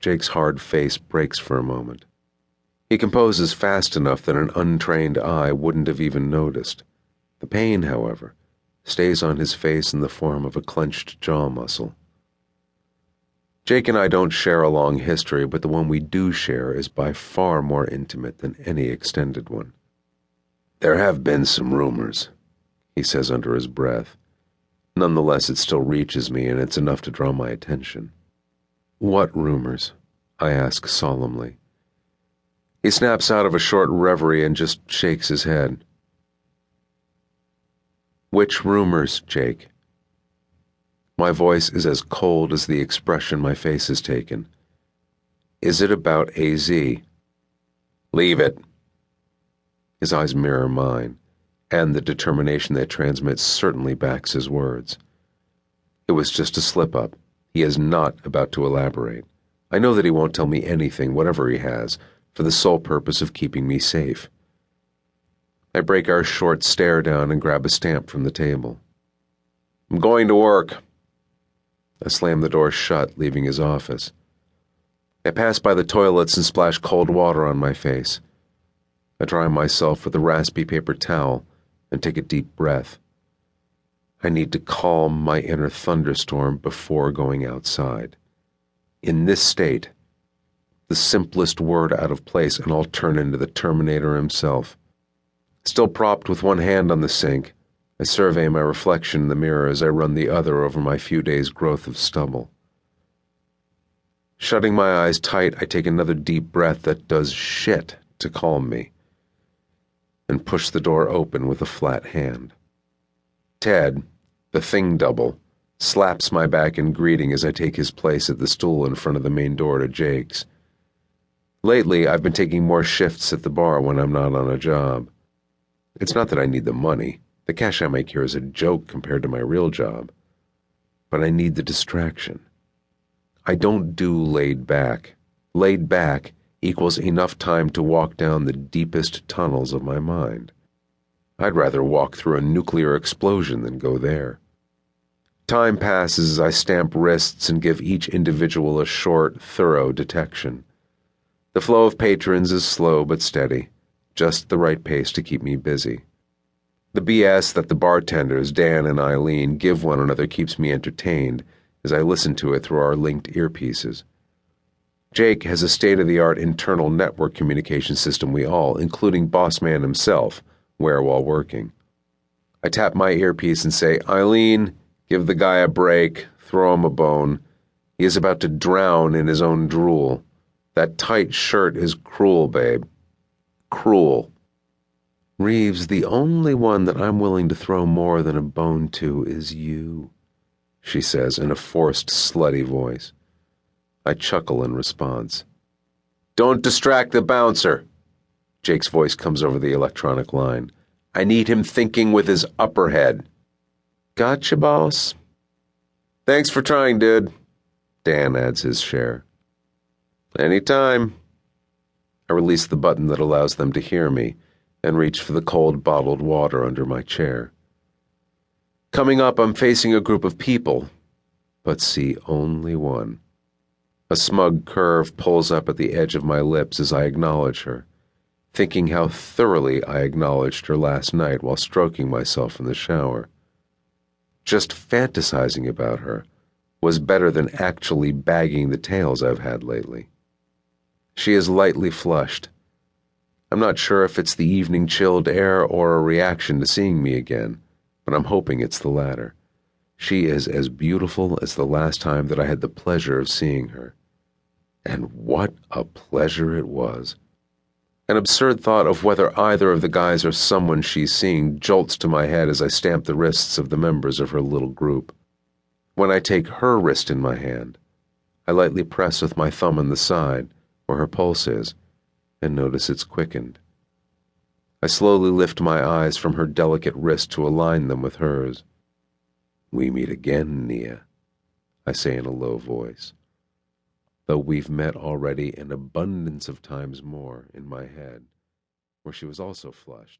Jake's hard face breaks for a moment. He composes fast enough that an untrained eye wouldn't have even noticed. The pain, however, stays on his face in the form of a clenched jaw muscle. Jake and I don't share a long history, but the one we do share is by far more intimate than any extended one. "There have been some rumors," he says under his breath. Nonetheless, it still reaches me, and it's enough to draw my attention. "What rumors?" I ask solemnly. He snaps out of a short reverie and just shakes his head. "Which rumors, Jake?" My voice is as cold as the expression my face has taken. "Is it about AZ?" "Leave it." His eyes mirror mine, and the determination they transmit certainly backs his words. It was just a slip-up. He is not about to elaborate. I know that he won't tell me anything, whatever he has, for the sole purpose of keeping me safe. I break our short stare down and grab a stamp from the table. "I'm going to work." I slam the door shut, leaving his office. I pass by the toilets and splash cold water on my face. I dry myself with a raspy paper towel and take a deep breath. I need to calm my inner thunderstorm before going outside. In this state, the simplest word out of place and I'll turn into the Terminator himself. Still propped with one hand on the sink, I survey my reflection in the mirror as I run the other over my few days' growth of stubble. Shutting my eyes tight, I take another deep breath that does shit to calm me, and push the door open with a flat hand. Ted, the thing double, slaps my back in greeting as I take his place at the stool in front of the main door to Jake's. Lately, I've been taking more shifts at the bar when I'm not on a job. It's not that I need the money. The cash I make here is a joke compared to my real job. But I need the distraction. I don't do laid back. Laid back equals enough time to walk down the deepest tunnels of my mind. I'd rather walk through a nuclear explosion than go there. Time passes as I stamp wrists and give each individual a short, thorough detection. The flow of patrons is slow but steady, just the right pace to keep me busy. The BS that the bartenders, Dan and Eileen, give one another keeps me entertained as I listen to it through our linked earpieces. Jake has a state-of-the-art internal network communication system we all, including Boss Man himself, wear while working. I tap my earpiece and say, "Eileen, give the guy a break, throw him a bone. He is about to drown in his own drool. That tight shirt is cruel, babe. Cruel." "Reeves, the only one that I'm willing to throw more than a bone to is you," she says in a forced, slutty voice. I chuckle in response. "Don't distract the bouncer." Jake's voice comes over the electronic line. "I need him thinking with his upper head." "Gotcha, boss." "Thanks for trying, dude." Dan adds his share. "Anytime." I release the button that allows them to hear me and reach for the cold bottled water under my chair. Coming up, I'm facing a group of people, but see only one. A smug curve pulls up at the edge of my lips as I acknowledge her, thinking how thoroughly I acknowledged her last night while stroking myself in the shower. Just fantasizing about her was better than actually bagging the tails I've had lately. She is lightly flushed. I'm not sure if it's the evening chilled air or a reaction to seeing me again, but I'm hoping it's the latter. She is as beautiful as the last time that I had the pleasure of seeing her. And what a pleasure it was. An absurd thought of whether either of the guys or someone she's seeing jolts to my head as I stamp the wrists of the members of her little group. When I take her wrist in my hand, I lightly press with my thumb on the side, where her pulse is, and notice it's quickened. I slowly lift my eyes from her delicate wrist to align them with hers. "We meet again, Nia," I say in a low voice, though we've met already an abundance of times more in my head, where she was also flushed.